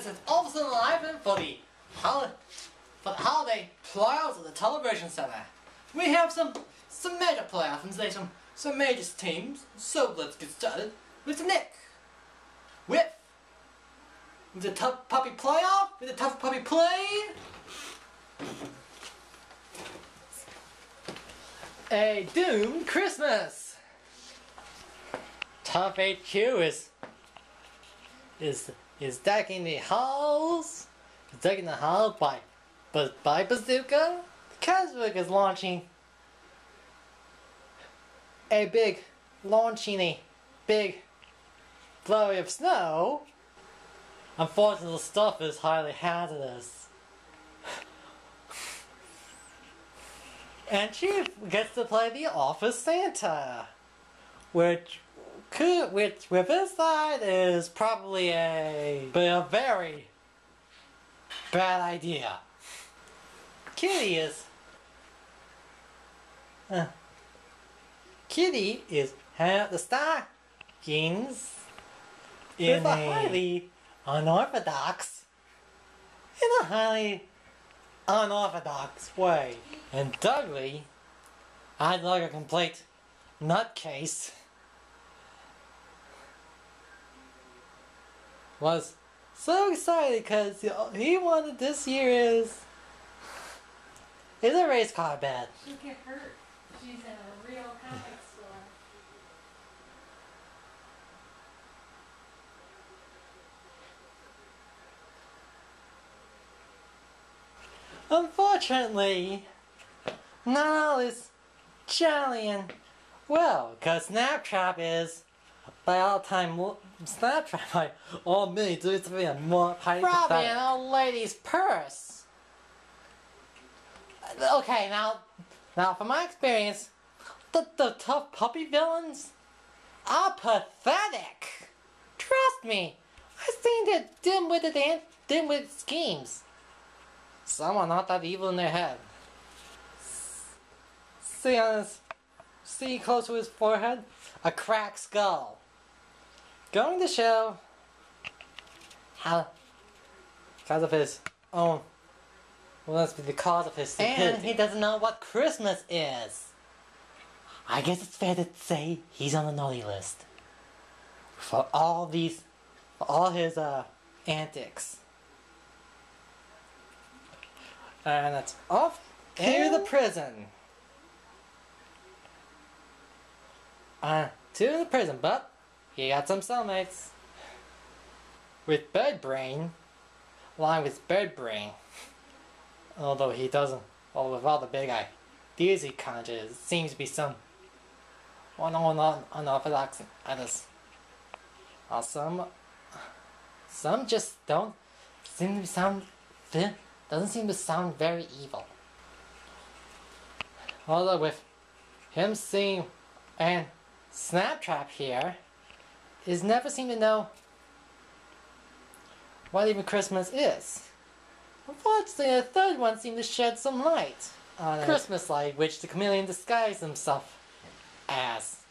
this is Officer Live for the holiday playoffs at the Television Center. We have some major playoffs and today some major teams. So let's get started with the Nick. With the Tough Puppy playoff, with the Tough Puppy play. A doomed Christmas. Tough HQ is decking the halls. Is decking the hall by Bazooka. Keswick is launching a big flurry of snow. Unfortunately, the stuff is highly hazardous. And Chief gets to play the Office Santa, which with his side is probably a very bad idea. Kitty is hanging out the stockings in a highly unorthodox way. And Dudley, I'd like a complete nutcase, was so excited because he wanted this year is a race car bed. She'll get hurt. She's in a real comic store. Unfortunately, not all is jolly and well, because Snaptrap is by all time Snaptrap by all means to be a more probably an old lady's purse. Okay, now from my experience, the Tough Puppy villains are pathetic. Trust me, I've seen their dimwitted schemes. Some are not that evil in their head. See close to his forehead? A cracked skull. Going to show how, because of his own, well, that's the cause of his stupidity. And he doesn't know what Christmas is. I guess it's fair to say he's on the naughty list for all his antics. And it's off to the prison. To the prison, but he got some cellmates. With Birdbrain, along with Birdbrain. Although he doesn't, well, with all the big ideas he conjures, it seems to be some unorthodox others. Some just don't seem to sound, doesn't seem to sound very evil. Although with him seeing and Snaptrap here is never seem to know what even Christmas is. Unfortunately, the third one seemed to shed some light on a Christmas light, which the chameleon disguised himself as.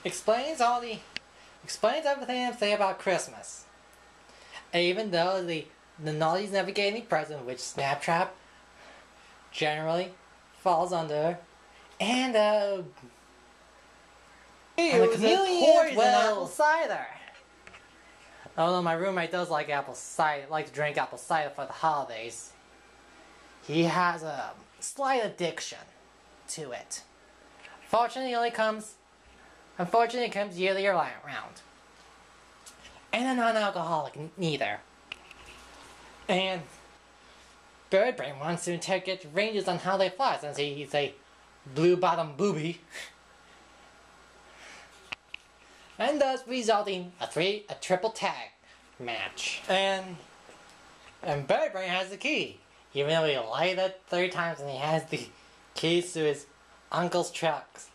Explains everything I say about Christmas. Even though the naughties never get any present, which Snaptrap generally falls under, and the chameleon is apple cider. Although my roommate does like apple cider, like to drink apple cider for the holidays, he has a slight addiction to it. Unfortunately, it comes yearly round. And a non-alcoholic neither. And Birdbrain wants to get ranges on how they fly, since he's a blue-bottom booby. And thus resulting a triple tag match. And Birdbrain has the key. Even though he lied it 3 times and he has the keys to his uncle's trucks.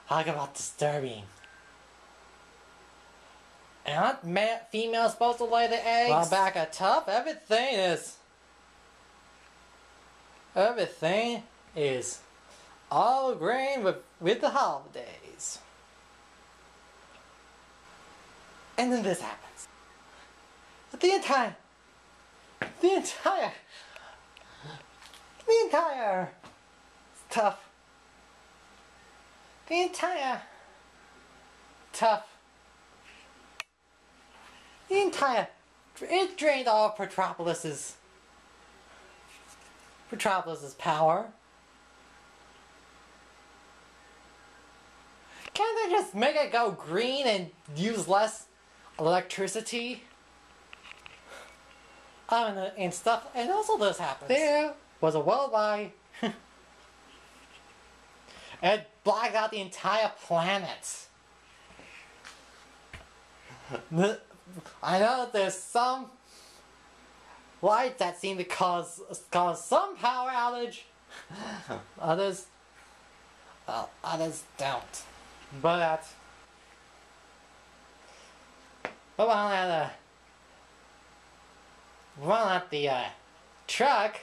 Talk about disturbing. And aren't females supposed to lay the eggs? Well, back at Tough, everything is all green with the holidays. And then this happens. The entire stuff. The entire T.U.F.F. It drained all of Metropolis's power. Can't they just make it go green and use less electricity? And stuff. And also this happens. There was a worldwide. It blacked out the entire planet. I know there's some lights that seem to cause some power outage. Others don't. But while at the truck,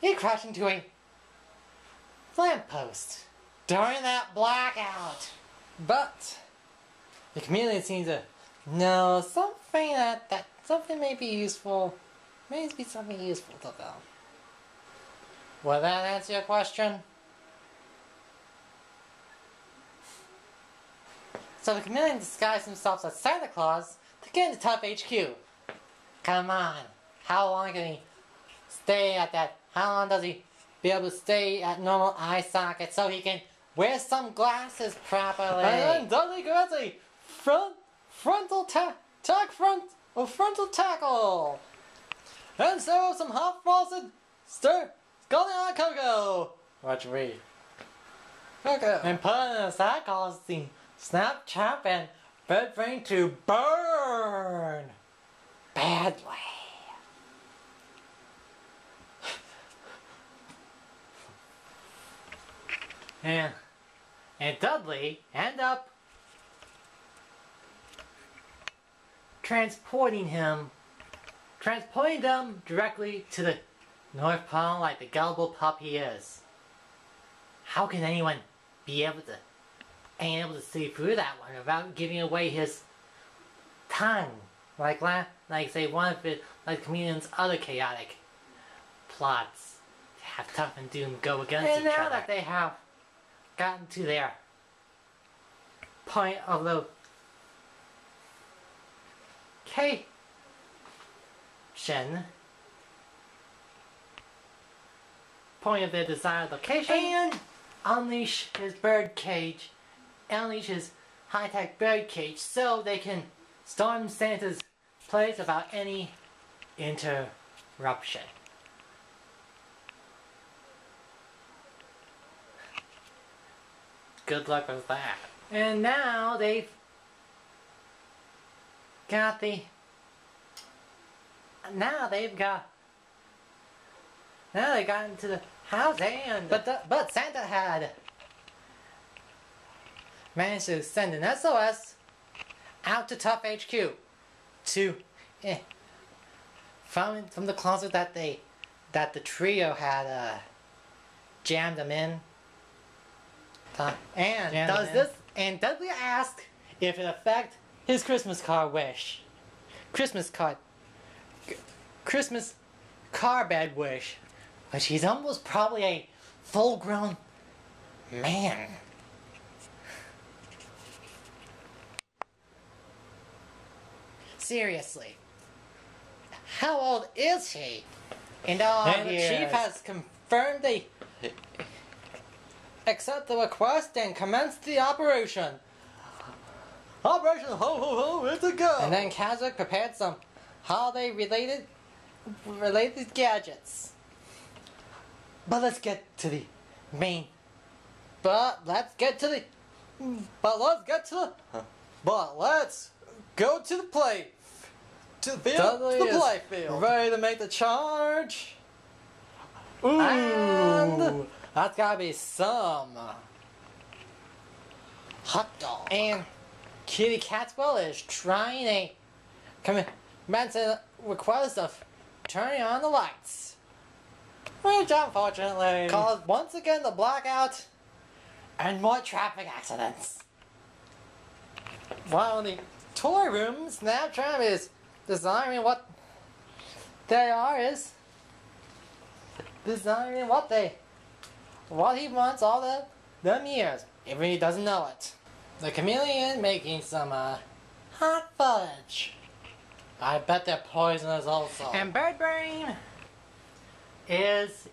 he crashed into a lamppost during that blackout. But the community seems to know something may be useful. Maybe something useful to them. Will that answer your question? So the community disguised themselves as Santa Claus to get into T.U.F.F. HQ. Come on. How long can he stay at that? How long does he be able to stay at normal eye socket so he can wear some glasses properly? And then Dudley grabs a frontal tackle. And so some hot frosted scalding on cocoa. Watch me. Cocoa. And put in a sack cause the snap, chop, and bird brain to burn badly. And Dudley end up transporting them directly to the North Pole like the gullible pup he is. How can anyone be able to see through that one without giving away his tongue? Like say one of the comedian's other chaotic plots to have T.U.F.F. and Doom go against each other. And now that they have gotten to their point of location, point of their desired location, and unleash his high-tech bird cage so they can storm Santa's place without any interruption. Good luck with that. And now they've got Now they got into the house and but Santa had managed to send an SOS out to T.U.F.F. HQ to from the closet that the trio had jammed them in. And Dudley asked if it affect his Christmas car bed wish, which he's almost probably a full-grown man. Seriously, how old is he? And the chief has confirmed they accept the request and commence the operation. Operation Ho Ho Ho, it's a go! And then Kazakh prepared some holiday-related gadgets. But let's get to the main. But let's go to the play. To the play field. Ready to make the charge. Ooh. And that's gotta be some hot dog. And Kitty Catwell is trying a request of turning on the lights, which unfortunately caused once again the blackout and more traffic accidents. While the toy rooms. Now Trump is designing what they are is designing what he wants all them years, even he doesn't know it. The chameleon making some hot fudge. I bet they're poisonous also. And Bird Brain is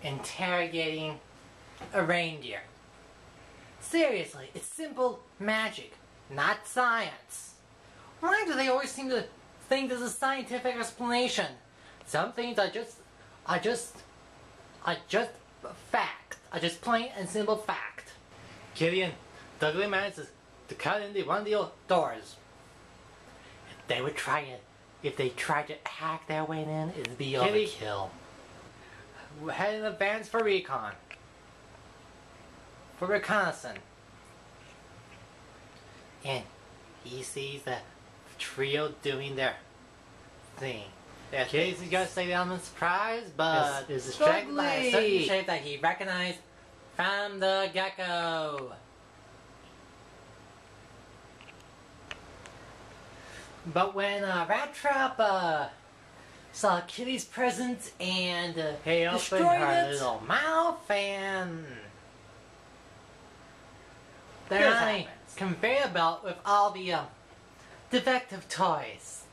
interrogating a reindeer. Seriously, it's simple magic, not science. Why do they always seem to think there's a scientific explanation? Some things are just fact. Are just plain and simple fact. Killian, the ugly manages to cut in one of the doors. If they tried to hack their way in, it'd be overkill. We're heading in advance for recon. For reconnaissance. And he sees the trio doing their thing. He's gonna say the element surprise, but is distracted by a certain shape that he recognized from the get-go. But when Rat Trap saw Kitty's presence and destroyed her little mouth, and they're on a conveyor belt with all the defective toys.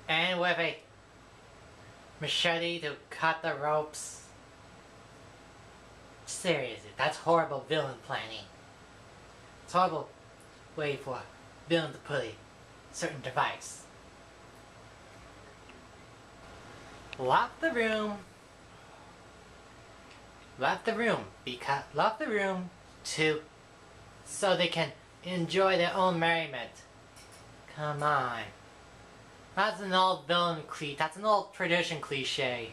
And with a machete to cut the ropes. Seriously, that's horrible villain planning. It's a horrible way for a villain to put a certain device. Lock the room. Lock the room so they can enjoy their own merriment. Come on. That's an old villain that's an old tradition cliche.